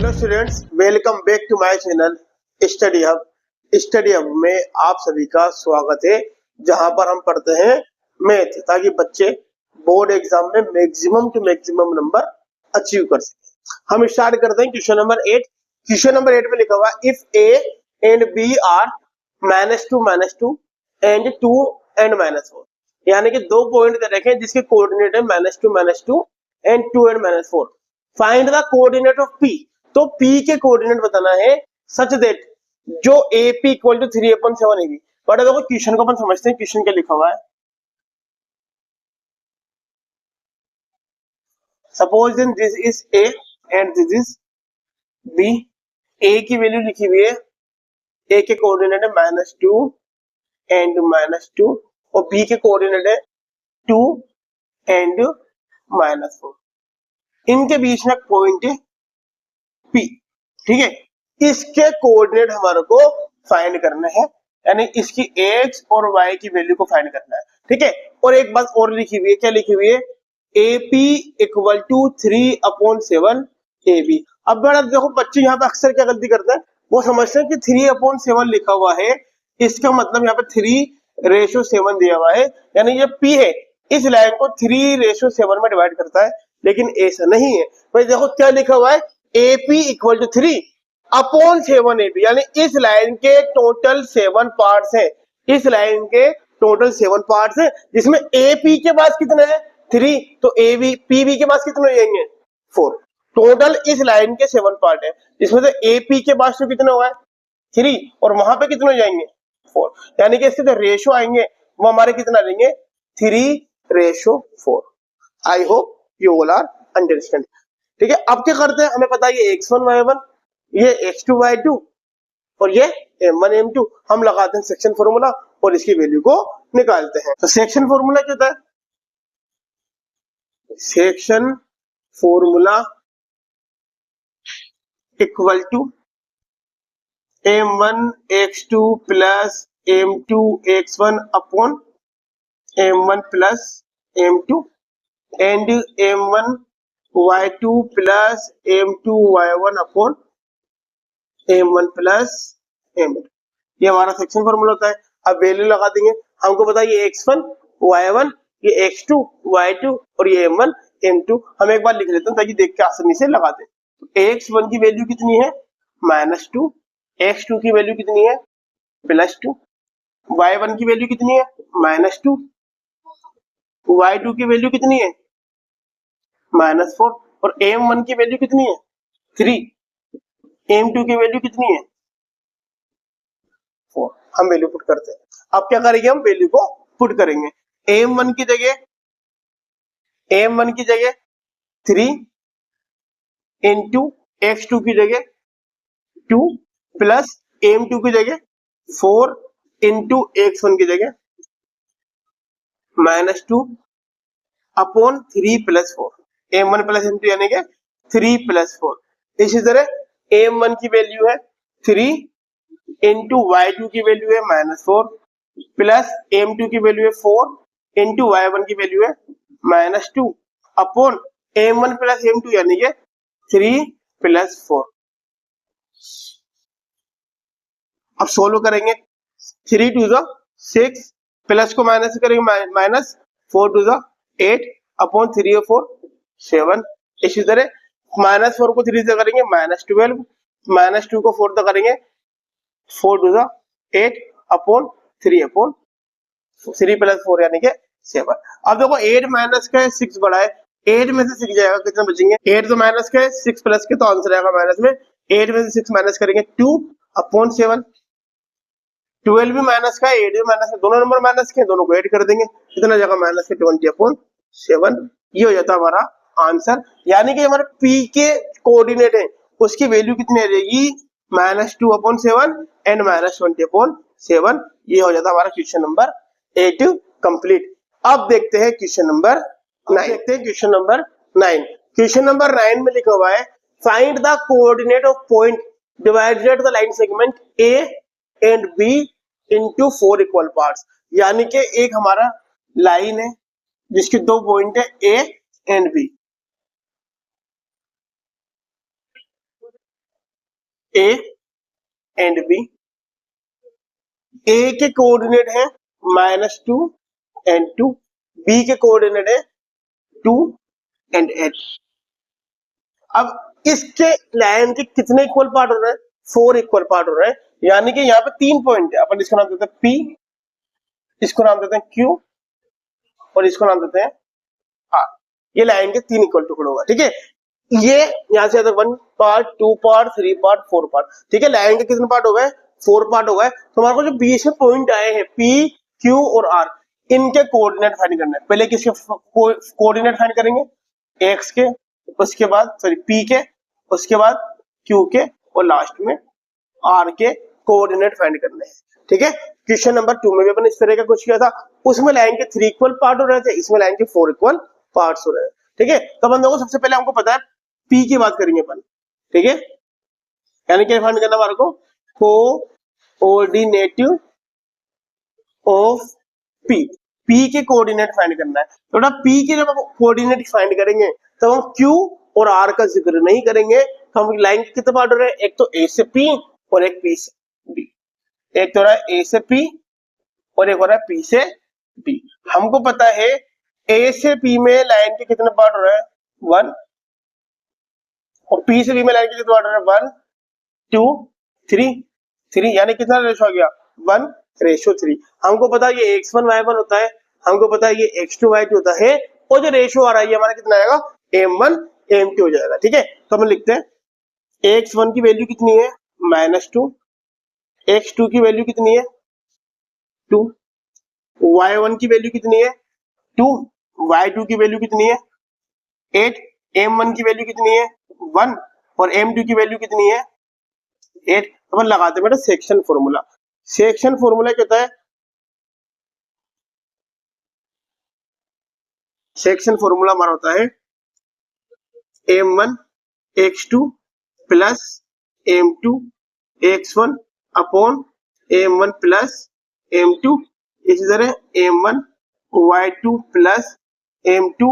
Hello students, welcome back to my channel study hub. Study hub में आप सभी का स्वागत है, जहां पर हम पढ़ते हैं मैथ, ताकि बच्चे बोर्ड एग्जाम में maximum to maximum number achieve कर सके। हम स्टार्ट करते हैं क्वेश्चन नंबर 8। क्वेश्चन नंबर 8 में लिखा हुआ if A and B are -2 and 2 and -4, यानी कि दो पॉइंट दे रखे हैं जिसके कोऑर्डिनेट है -2 and 2 and -4। Find the coordinate of P. तो P के कोऑर्डिनेट बताना है सच दैट जो AP equal to 3/7 AB। But देखो क्वेश्चन को अपन समझते हैं, क्वेश्चन क्या लिखा हुआ है। Suppose then this is A and this is B। A की वैल्यू लिखी हुई है, A के कोऑर्डिनेट है -2 एंड -2 और B के कोऑर्डिनेट है 2 एंड -4। इनके बीच में पॉइंट है P, ठीक है। इसके कोऑर्डिनेट हमारे को फाइंड करना है, यानी इसकी x और y की वैल्यू को फाइंड करना है, ठीक है। और एक बात और लिखी हुई है, क्या लिखी हुई है? AP equal to 3/7 AB। अब बड़ा देखो, बच्चे यहाँ पे अक्सर क्या गलती करते हैं, वो समझते हैं कि 3/7 लिखा हुआ है, इसका मतलब यहाँ पे 3/7 दिया हुआ है, यानी ये P है इस लाइन को 3/7 में डिवाइड करता है, लेकिन ऐसा नहीं है भाई। देखो क्या लिखा हुआ है, AP इक्वल टू 3/7 AB, यानी इस लाइन के टोटल 7 पार्ट्स हैं। इस लाइन के टोटल 7 पार्ट्स हैं, जिसमें AP के पास कितने हैं? 3, तो AB PB के पास कितने हो जाएंगे? 4। टोटल इस लाइन के 7 पार्ट है, जिसमें से AP के पास तो कितना हुआ है? 3, और वहां पे कितने हो जाएंगे? 4। यानी कि इसके जो रेशो आएंगे वो हमारे कितना लेंगे? 3/4। I hope you all are understand, ठीक है। अब क्या करते हैं, हमें पता है ये x1 y1, ये x2 y2 और ये m1 m2। हम लगाते हैं सेक्शन फॉर्मूला और इसकी वैल्यू को निकालते हैं। तो सेक्शन फॉर्मूला क्या होता है? Section formula equal to m1 x2 plus m2 x1 upon m1 plus m2 and m1 y2 plus m2 y1 upon m1 plus m2। ये हमारा सेक्शन फॉर्मूला होता है। अब वैल्यू लगा देंगे, हमको पता है ये x1 y1, ये x2 y2 और ये m1 m2। हम एक बार लिख लेते हैं ताकि देख के आसानी से लगा दें। x1 की वैल्यू कितनी है? -2। x2 की वैल्यू कितनी है? +2। y1 की वैल्यू कितनी है? -2। y2 की वैल्यू कितनी है? -4। और m1 की वैल्यू कितनी है? 3। m2 की वैल्यू कितनी है? 4। हम वैल्यू पुट करते हैं। अब क्या करेंगे, हम वैल्यू को पुट करेंगे। m1 की जगह 3 इंटू x2 की जगह 2 प्लस m2 की जगह 4 इंटू x1 की जगह -2 अपॉन 3 + 4। m1 प्लस m2 यानी कि 3 + 4। इसी तरह m1 की वैल्यू है 3 इंटू y2 की वैल्यू है -4 प्लस m2 की वैल्यू है 4 इंटू y1 की वैल्यू है -2 अपॉन m1 प्लस m2 यानी कि 3 + 4। अब सोल्व करेंगे, 3 2 ज़ा 6 प्लस को माइनस करेंगे, -4 2 ज़ा 8 अपॉन 3 और 4 7। इसी तरह -4 को 3 से करेंगे -12, -2 को 4 से करेंगे 4 2 ज़ा 8 अपॉन 3 अपॉन 3 + 4 यानी कि 7। अब देखो 8 माइनस का है, 6 बड़ा है, 8 में से 6 जाएगा, कितने बचेंगे? 8 तो माइनस का है, 6 प्लस के, तो आंसर आएगा माइनस में। 8 में से 6 माइनस करेंगे 2 अपॉन 7। 12 भी माइनस का है, 8 भी माइनस का, दोनों नंबर माइनस के, दोनों को ऐड कर देंगे, कितना जाएगा? माइनस के 20 अपॉन 7। ये हो जाता है हमारा आंसर। यानी कि हमारे P के कोऑर्डिनेट है, उसकी वैल्यू कितनी आ जाएगी? -2 अपॉन 7 एंड -20 अपॉन 7। ये हो जाता है हमारा क्वेश्चन नंबर 8 कंप्लीट। अब देखते हैं क्वेश्चन नंबर 9। क्वेश्चन नंबर 9 में लिखा हुआ है find the coordinate of point divided the line segment A and B into 4 equal parts. यानी कि एक हमारा लाइन है जिसके दो पॉइंट है A and B। A and B. A के कोऑर्डिनेट है -2 एंड 2, बी के कोऑर्डिनेट है 2 एंड 8। अब इसके लाइन के कितने इक्वल पार्ट हो रहे हैं? 4 इक्वल पार्ट हो रहे हैं, यानी कि यहाँ पे 3 पॉइंट है। अपन इसको नाम देते हैं P, इसको नाम देते हैं Q और इसको नाम देते हैं R। ये लाइन के 3 इक्वल टुकड़े होगा, ठीक है। ये यहाँ से 1 पार्ट, 2 पार्ट, 3 पार्ट, 4 पार्ट, ठीक है। लाइन के कितने पार्ट हो गए? 4 पार्ट हो गए। तो हमारे को जो बीच में पॉइंट आए हैं P, Q और R, इनके कोऑर्डिनेट फाइंड करना है। पहले किसके कोऑर्डिनेट फाइंड करेंगे? X के, उसके बाद P के, उसके बाद Q के और लास्ट में R के कोऑर्डिनेट फाइंड करने हैं, ठीक है। क्वेश्चन नंबर 2 में भी अपन इस तरह का कुछ किया था, उसमें लाइन के 3 इक्वल पार्ट हो रहे थे, इसमें लाइन के 4 इक्वल पार्ट्स हो रहे हैं, ठीक है। तो अपन देखो सबसे पहले हमको पता है P की बात करेंगे अपन, ठीक है। यानी क्या फाइंड करना हमारे को? कोऑर्डिनेट ऑफ P, P के कोऑर्डिनेट फाइंड करना है। तो ना P के जब कोऑर्डिनेट फाइंड करेंगे तो हम Q और R का जिक्र नहीं करेंगे। तो हम लाइन के कितने पार्ट हो रहे हैं? एक तो A से P और एक P से B। एक तो रहा है A से P और एक हो रहा है P से B। हमको पता है A से P में लाइन के कितने पार्ट हो रहे हैं? 1, और P से B में लाइन के कितने पार्ट हो रहे हैं? 1, 2, 3, यानी कितना रेशो आ गया? 1:3। हमको पता है ये x1 y1 होता है, हमको पता है ये x2 y2 होता है, और जो रेशो आ रहा है ये हमारा कितना आएगा? m1 m2 हो जाएगा, ठीक है। तो हम लिखते हैं x1 की वैल्यू कितनी है? -2, x2 की वैल्यू कितनी है? 2, y1 की वैल्यू कितनी है? 2, y2 की वैल्यू कितनी है? 8, m1 की वैल्यू कितनी है? 1 और m2 की वैल्यू कितनी है? 8। अपन लगाते हैं बेटा सेक्शन फॉर्मूला। सेक्शन फॉर्मूला क्या होता है? सेक्शन फॉर्मूला हमारा होता है m1 x2 plus m2 x1 upon m1 plus m2, इसी तरह m1 y2 plus m2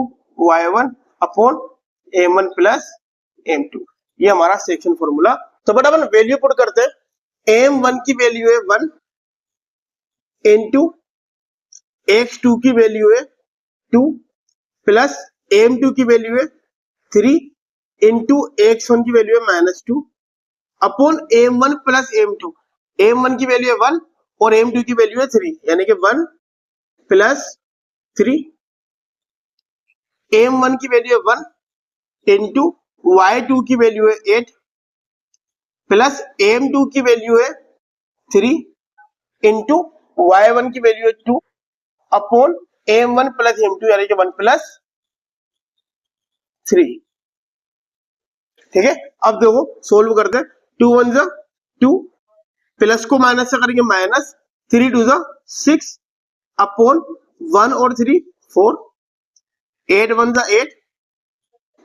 y1 upon m1 plus m2। ये हमारा सेक्शन फॉर्मूला। तो बट अपन वैल्यू पुट करते हैं। m1 की वैल्यू है 1 इनटू x2 की वैल्यू है 2 प्लस m2 की वैल्यू है 3 इंटू x1 की वैल्यू है -2 upon m1 plus m2। m1 की वैल्यू है 1 और m2 की वैल्यू है 3, यानी कि 1 प्लस 3। m1 की वैल्यू है 1 इंटू y2 की वैल्यू है 8 प्लस m2 की वैल्यू है 3 इंटू y1 की वैल्यू है 2 अपॉन m1 प्लस m2, यानी कि 1 प्लस 3, ठीक है। अब देखो सोल्व करते हैं। 2 1 जा 2, प्लस को माइनस से करेंगे माइनस, 3 2 जा 6 अपॉन 1 और 3 4, 8 1 जा 8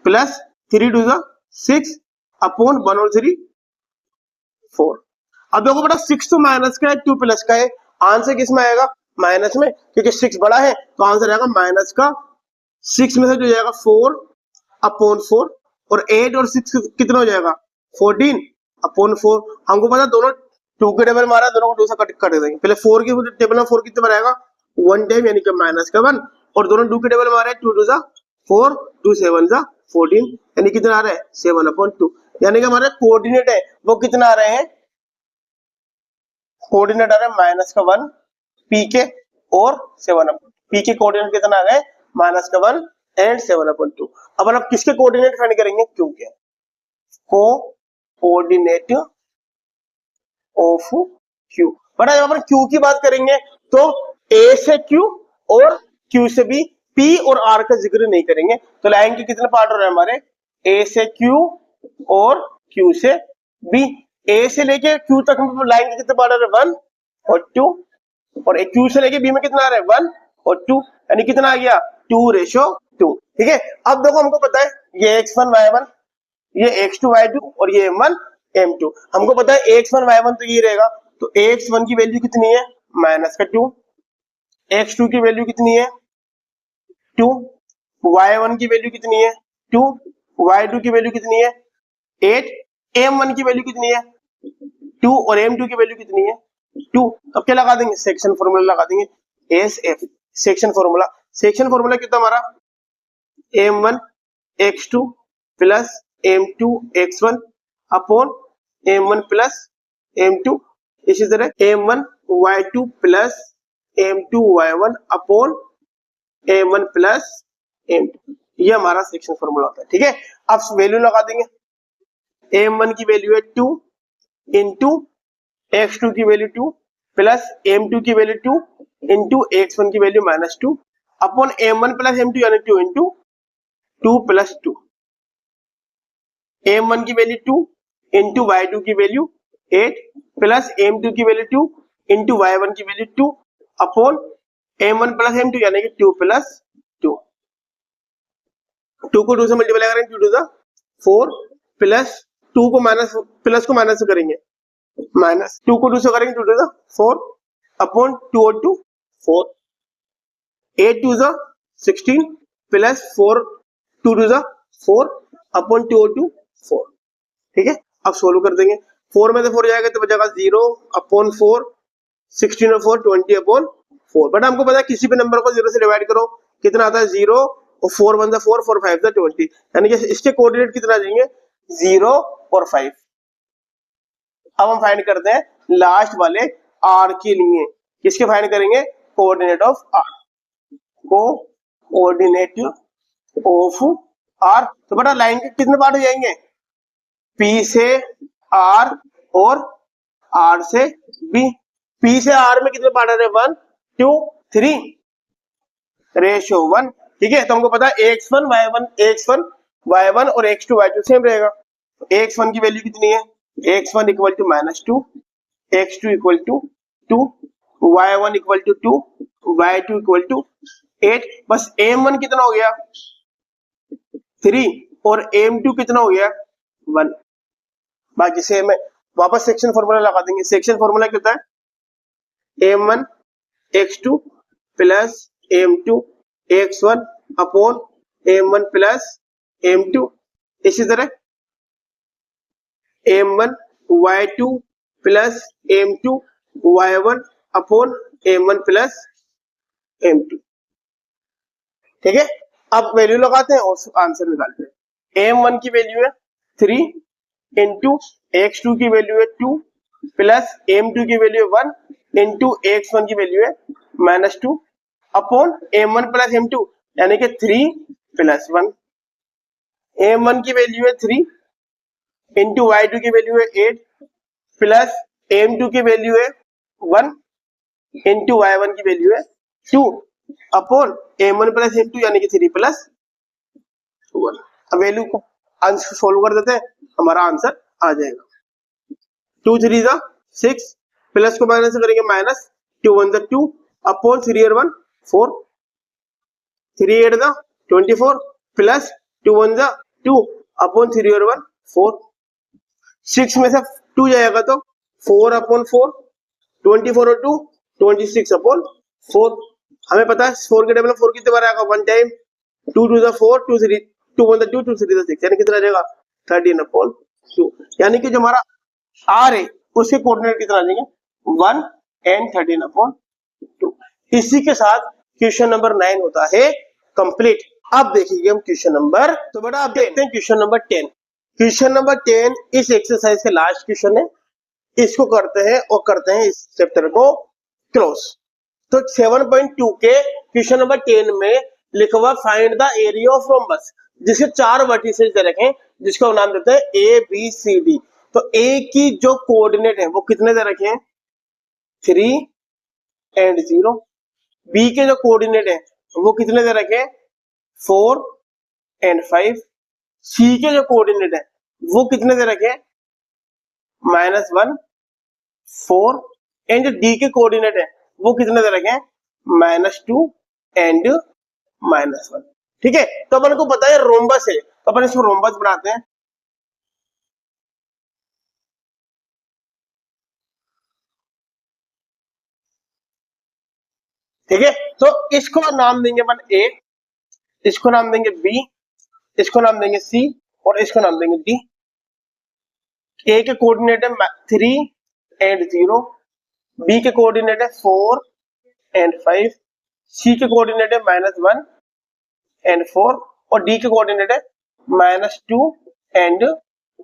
प्लस 3 2 जा 6 अपॉन 1 और 3 4। अब देखो बेटा 6 तो माइनस का है, 2 प्लस का है, आंसर किस में आएगा? माइनस में, क्योंकि 6 बड़ा है तो आंसर आएगा माइनस का। 6 में से जो जाएगा 4 अपॉन 4 और 8 और 6 कितना हो जाएगा? 14 अपॉन 4। हमको पता दोनों 2 के टेबल मारा, दोनों को 2 से कट कर देंगे। पहले 4 के टेबल में 4 कितने बार आएगा? 1 टाइम, यानी कि माइनस का 1, और दोनों 2 के टेबल में आ रहे हैं 2 2 जा 4 2 7 जा 14, यानी कितना आ रहा है? 7/2। यानी कि हमारे कोऑर्डिनेट है वो कितना आ रहे हैं? कोऑर्डिनेट आ रहे हैं माइनस का 1 पी के और 7/2। पी के कोऑर्डिनेट कितना आ गए? माइनस का 1 एंड 7/2। अब हम किसके कोऑर्डिनेट फाइंड करेंगे? क्यू के कोऑर्डिनेट ऑफ क्यू। बट जब अपन क्यू की बात करेंगे तो ए से क्यू और क्यू से बी, पी और आर का जिक्र नहीं करेंगे। तो लाइन के कितने पार्ट हो रहे हैं हमारे? ए से क्यू और क्यू से बी। ए से लेके क्यू तक लाइन के कितने पार्ट आ रहे हैं? 1 और 2, और क्यू से लेके बी में कितना आ रहा है? 1 और 2, यानी कितना आ गया? 2:2, ठीक है। अब देखो हमको पता है ये x1 y1, ये x2 y2 और ये m1 m2। हमको पता है x1 y1 तो ये रहेगा, तो x1 की वैल्यू कितनी है? -2। x2 की वैल्यू कितनी है? 2। y1 की वैल्यू कितनी है? 2। y2 की वैल्यू कितनी है? 8। m1 की वैल्यू कितनी है? 2 और m2 की वैल्यू कितनी है 2। अब क्या लगा देंगे सेक्शन फॉर्मूला लगा देंगे एस एफ। सेक्शन फॉर्मूला कितना हमारा m1 x2 plus m2 x1 upon m1 plus m2, इसी तरह m1 y2 plus m2 y1 upon m1 plus m2। ये हमारा सेक्शन फॉर्मूला होता है। ठीक है, अब वैल्यू लगा देंगे m1 की वैल्यू है 2 इंटू x2 की वैल्यू 2 प्लस m2 की वैल्यू 2 इंटू x1 की value -2 upon m1 plus m2 यानी 2 इंटू 2 प्लस 2। m1 की वैल्यू 2 इंटू y2 की वैल्यू 8 प्लस m2 की वैल्यू 2 इंटू y1 की value 2 upon m1 plus m2 यानी कि 2 प्लस 2। 2 को 2 से मल्टीप्लाई करेंगे 2 टू द 4 प्लस 2 को माइनस प्लस को माइनस से करेंगे माइनस 2 को 2 से करेंगे 2 टू द 4 अपॉन 2 और 2 4 8 to the 16 plus 4 2 to the 4 upon 2 और 2 4। ठीक है, अब सोल्व कर देंगे 4 में से 4 जाएगा तो बचेगा 0 अपॉन 4 16 और 4 20 अपॉन 4। बट हमको पता है किसी भी नंबर को 0 से डिवाइड करो कितना आता है 0 और 4 1 4 4 5 20, यानी कि इसके कोऑर्डिनेट कितना आ जाएंगे 0 और 5। अब हम फाइंड करते हैं लास्ट वाले r के लिए। किसके फाइंड करेंगे coordinate of r, coordinate of r। तो बेटा लाइन के कितने पार्ट हो जाएंगे p से r और r से b। p से r में कितने पार्ट आ रहे हैं 1 2 3 रेशियो 1। ठीक है, तो हमको पता है x1 y1 और x2 y2 सेम रहेगा। x1 की वैल्यू कितनी है x1 equal to -2 x2 equal to 2 y1 equal to 2 y2 equal to 8। बस m1 कितना हो गया 3 और m2 कितना हो गया 1। बाकी सेम है। वापस सेक्शन फॉर्मूला लगा देंगे। सेक्शन फॉर्मूला क्या होता है m1 x2 plus m2 x1 upon m1 plus m2, इसी तरह m1 y2 plus m2 y1 upon m1 plus m2। ठीक है, अब वैल्यू लगाते हैं और आंसर निकालते हैं। m1 की वैल्यू है 3 इंटू x2 की वैल्यू है 2 प्लस m2 की वैल्यू है 1 इंटू x1 की वैल्यू है -2 अपॉन m1 प्लस m2 यानी कि 3 प्लस 1। m1 की वैल्यू है 3 इंटू y2 की वैल्यू है 8 प्लस m2 की वैल्यू है 1 इंटू y1 की वैल्यू है 2 अपॉन m1 प्लस m2 यानी कि 3 प्लस 1। अब वैल्यू को आंसर सोल्व कर देते हैं, हमारा आंसर आ जाएगा 2 3 6 प्लस को माइनस करेंगे माइनस 2 1 2 अपॉन 3 और 1 4 3 8 24 प्लस 2 1 2 अपॉन 3 और 1 4। 6 में से 2 जाएगा तो 4 अपॉन 4 24 और 2 26 अपॉन 4। हमें पता है 4 के टेबल में 4 कितने बार आएगा 1 टाइम 2 2 4 2 3 2 1 2 2 3 6 यानी कितना आ जाएगा 13 अपॉन 2। यानी कि जो हमारा r है उसके कोऑर्डिनेट कितना आ जाएंगे 1 एंड 13 अपॉन 2। इसी के साथ क्वेश्चन नंबर 9 होता है कंप्लीट। अब देखिए हम क्वेश्चन नंबर, तो बेटा आप देखते हैं क्वेश्चन नंबर 10। क्वेश्चन नंबर 10 इस एक्सरसाइज का लास्ट क्वेश्चन है। इसको करते हैं और करते हैं इस चैप्टर को क्लोज। तो 7.2 के क्वेश्चन नंबर 10 में लिखा हुआ find the area of rhombus, जिसके 4 वर्टिसेस दे रखे हैं, जिसका नाम देते हैं ए बी सी डी। तो ए की जो कोऑर्डिनेट है वो कितने दे रखे हैं 3 एंड 0। बी के जो कोऑर्डिनेट है वो कितने दे रखे हैं 4 एंड 5। सी के जो कोऑर्डिनेट है वो कितने दे रखे हैं -1 4 एंड डी के कोऑर्डिनेट है वो कितने दे रखे हैं -2 एंड -1। ठीक है, तो अपन को पता है रोम्बस है तो अपन इसको रोम्बस बनाते हैं। ठीक है, तो इसको नाम देंगे अपन ए, इसको नाम देंगे बी, इसको नाम देंगे सी और इसको नाम देंगे डी। ए के कोऑर्डिनेट है 3 एंड 0, बी के कोऑर्डिनेट है 4 एंड 5, सी के कोऑर्डिनेट है -1 एंड 4 और डी के कोऑर्डिनेट है -2 एंड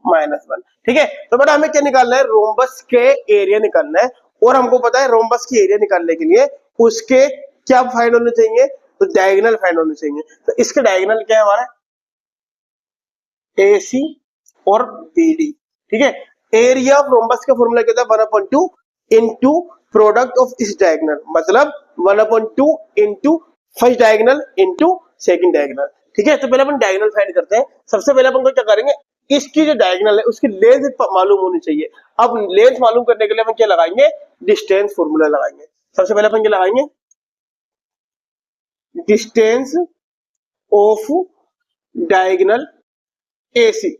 -1। ठीक है, तो बेटा हमें क्या निकालना है, रोम्बस के एरिया निकालना है और हमको पता है रोम्बस की एरिया निकालने के लिए उसके क्या फाइंड होने चाहिए, तो डायगोनल फाइंड होने चाहिए। तो इसके डायगोनल क्या है हमारा, AC और BD। ठीक है, एरिया ऑफ रोम्बस का फॉर्मूला क्या था, 1/2 इनटू प्रोडक्ट ऑफ इस डायगोनल, मतलब 1/2 into first diagonal into second diagonal. ठीक है, तो पहले अपन डायगोनल फाइंड करते हैं। सबसे पहले अपन को क्या करेंगे, इसकी जो डायगोनल है उसकी लेंथ मालूम होनी चाहिए। अब लेंथ मालूम करने के लिए अपन क्या लगाएंगे, डिस्टेंस फॉर्मूला लगाएंगे। सबसे पहले अपन क्या लगाएंगे, डिस्टेंस ऑफ डायगोनल AC।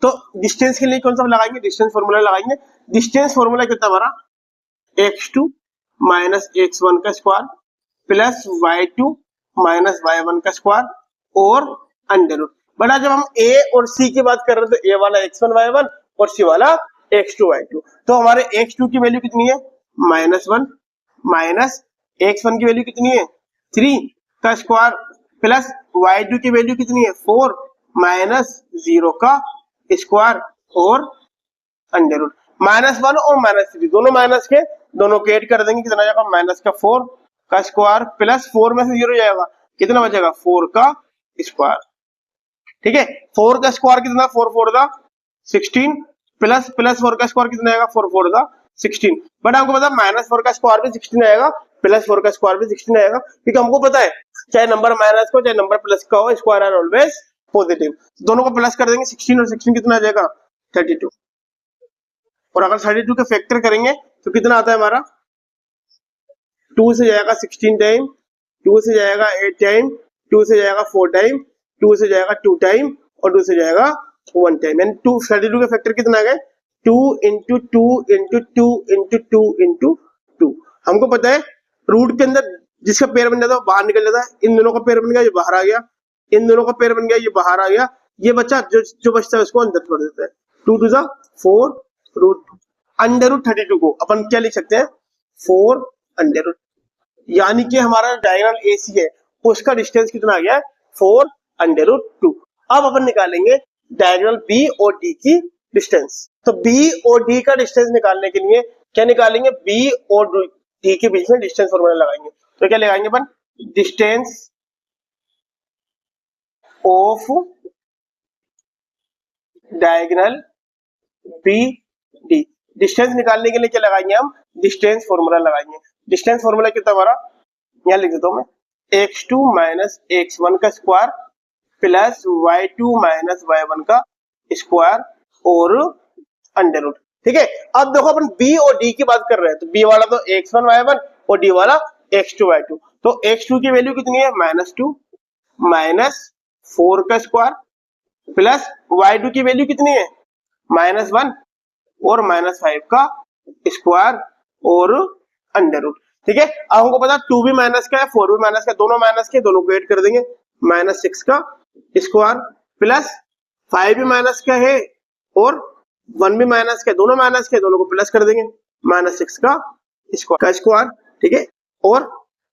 तो डिस्टेंस के लिए कौन सा लगाएंगे, डिस्टेंस फॉर्मूला लगाएंगे। डिस्टेंस फॉर्मूला कितना हमारा, x2 माइनस x1 का square plus y2 minus y1 का स्क्वायर और अंडर रूट। बड़ा जब हम a और c की बात कर रहे थे, a वाला x1 y1 और c वाला x2 y2, तो हमारे x2 की वैल्यू कितनी है, -1 माइनस x1 की वैल्यू कितनी है 3 का स्क्वायर प्लस y2 की वैल्यू कितनी है 4 माइनस 0 का स्क्वायर और अंडर रूट। -1 और -3 दोनों माइनस के, दोनों को ऐड कर देंगे, कितना जाएगा माइनस का 4 का स्क्वायर प्लस 4 में से 0 जाएगा, कितना बचेगा 4 का स्क्वायर। ठीक है, 4 का स्क्वायर कितना, 4 4 का 16 प्लस 4 का स्क्वायर कितना आएगा, 4 4 का 16। बट हमको पता है -4 का स्क्वायर भी 16 आएगा, प्लस 4 का स्क्वायर भी 16 आएगा, क्योंकि हमको पता है चाहे नंबर माइनस का चाहे नंबर प्लस का हो, स्क्वायर आर ऑलवेज पॉजिटिव। दोनों को प्लस कर देंगे, 16 और 16 कितना आ जाएगा 32। और अगर 32 का फैक्टर करेंगे तो कितना आता है हमारा, 2 से जाएगा 16 टाइम, 2 से जाएगा 8 टाइम, 2 से जाएगा 4 टाइम, 2 से जाएगा 2 टाइम और 2 से जाएगा 1 टाइम। यानी 32 का फैक्टर कितना आ गया, 2 इंटू 2 इंटू 2 इंटू 2 इंटू 2। हमको पता है रूट के अंदर जिसका पेयर बन जाता है वो बाहर निकल जाता है, इन दोनों का पेयर बन गया, ये बाहर आ गया, इन दोनों का पेयर बन गया, ये बाहर आ गया, ये बच्चा जो बचता है उसको अंदर छोड़ देता है। 2 टू 4 रूट अंडर रूट 32 को अपन क्या लिख सकते हैं, 4 अंडर रूट, यानी कि हमारा डायगोनल AC है उसका डिस्टेंस कितना आ गया, 4 अंडर रूट 2। अब अपन निकालेंगे डायगोनल B और D की डिस्टेंस। तो B और D का डिस्टेंस निकालने के लिए क्या निकालेंगे, B और D के बीच में डिस्टेंस फॉर्मूला लगाएंगे। तो क्या लगाएंगे अपन, distance of diagonal BD। Distance निकालने के लिए क्या लगाएंगे हम, डिस्टेंस फॉर्मूला लगाएंगे। डिस्टेंस फॉर्मूला कितना हमारा, यहां लिख देता हूं मैं, x2 माइनस x1 का square plus y2 minus y1 का स्क्वायर और अंडर रूट। ठीक है, अब देखो अपन B और D की बात कर रहे हैं, तो B वाला तो x1 y1 और D वाला x2 y2। तो x2 की वैल्यू कितनी है, -2 माइनस 4 का स्क्वायर प्लस y2 की वैल्यू कितनी है, -1 और -5 का स्क्वायर और अंडर रूट। ठीक है, अब हमको पता 2 भी माइनस का है, 4 भी माइनस का, दोनों माइनस के, दोनों को ऐड कर देंगे, -6 का स्क्वायर प्लस 5 भी माइनस का है और 1 भी माइनस का है, दोनों माइनस के, दोनों को प्लस कर देंगे, -6 का स्क्वायर। ठीक है, और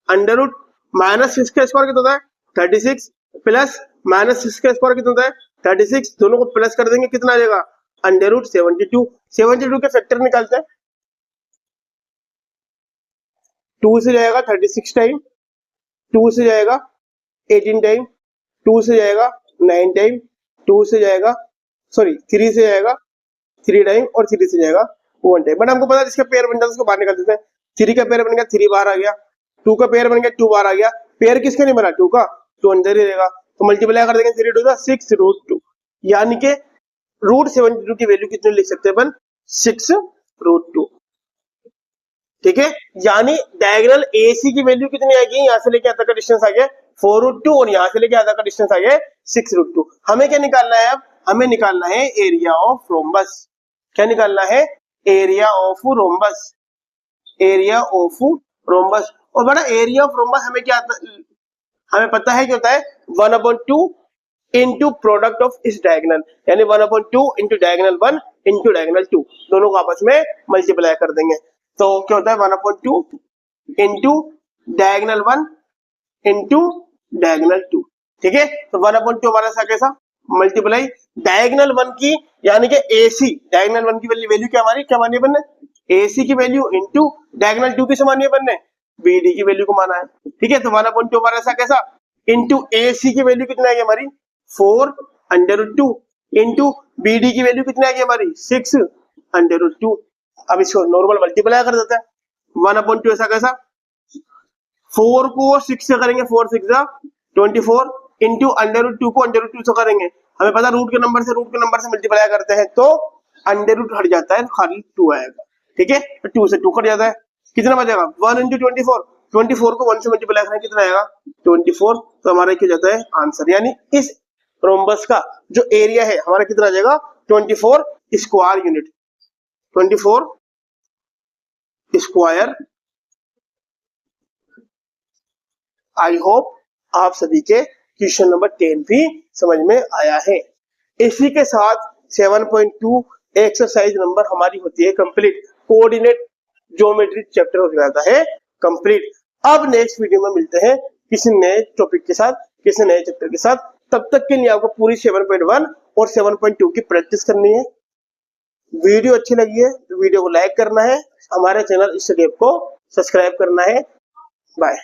अंडर रूट -6 का स्क्वायर कितना होता है 36 प्लस -6 का स्क्वायर कितना होता है 36, दोनों को प्लस कर देंगे, कितना आ जाएगा अंडर रूट 72। 72 के फैक्टर निकालते हैं, 2 से जाएगा 36 टाइम, 2 से जाएगा 18 टाइम, 2 से जाएगा 9 टाइम, 2 से जाएगा 3 से जाएगा 3 टाइम और 3 से जाएगा 1 टाइम। बट हमको पता है इसका पेयर बन जाता है, उसको बाहर निकाल देते हैं। 3 का पेयर बन गया 3 बाहर आ गया, 2 का पेयर बन गया 2 बाहर आ गया, पेयर किसका नहीं बना 2 का, तो अंदर ही रहेगा, तो मल्टीप्लाई कर देंगे 3 टू 6 रूट 2, यानी कि रूट 72 की वैल्यू कितनी लिख सकते हैं अपन, 6 रूट 2। ठीक है, यानी डायगोनल AC की वैल्यू कितनी आएगी, यहां से लेके यहाँ तक का डिस्टेंस आ गया 4 रूट 2 और यहां से लेके यहाँ तक का डिस्टेंस आ गया 6 रूट 2। हमें क्या निकालना है, अब हमें निकालना है एरिया ऑफ रोम्बस। क्या निकालना है, area of rhombus, area of rhombus. और बड़ा एरिया ऑफ रोम्बस हमें क्या, हमें पता है क्या होता है 1/2 इनटू प्रोडक्ट ऑफ इस डायगोनल, यानी 1/2 इंटू डायगोनल 1 इंटू डायगोनल 2, दोनों को आपस में मल्टीप्लाई कर देंगे। तो क्या होता है 1/2 इंटू डायगोनल 1 इंटू डायगोनल 2, ठीक है। तो 1/2 हमारा सा कैसा मल्टीप्लाई डायगोनल 1 की, यानी कि AC डायगोनल 1 की वैल्यू क्या हमारी क्या मानिए बनने, AC की वैल्यू इंटू डायगोनल 2 की समानीय बनने BD की वैल्यू को माना है, ठीक है। तो 1/2 हमारा ऐसा कैसा इंटू AC की वैल्यू कितना है हमारी 4/2 इंटू BD की वैल्यू कितना है हमारी 6/2। अब इसको नॉर्मल मल्टीप्लाई कर देते हैं 1/2 ऐसा कैसा 4 को 6 से करेंगे 4 6 24 इंटू √2 को √2 से करेंगे, हमें पता रूट के नंबर से मल्टीप्लाई करते हैं तो √2 हट जाता है खाली 2 आएगा, ठीक है। तो 2 से 2 कट जाता है, कितना बचेगा 1 इंटू 24 को 1 से मल्टीप्लाई करें कितना आएगा 24। तो हमारा क्या जाता है आंसर, यानी इस रोम्बस का जो एरिया है हमारा कितना आ जाएगा 24 square unit, 24 square. I hope आप सभी के क्वेश्चन नंबर 10 भी समझ में आया है। इसी के साथ 7.2 एक्सरसाइज नंबर हमारी होती है कंप्लीट, कोऑर्डिनेट ज्योमेट्री चैप्टर हो जाता है कंप्लीट। अब नेक्स्ट वीडियो में मिलते हैं किसी नए टॉपिक के साथ, किसी नए चैप्टर के साथ। तब तक के लिए आपको पूरी 7.1 और 7.2 की प्रैक्टिस करनी है। वीडियो अच्छी लगी है तो वीडियो को लाइक करना है, हमारे चैनल स्टडी ऐप को सब्सक्राइब करना है। बाय।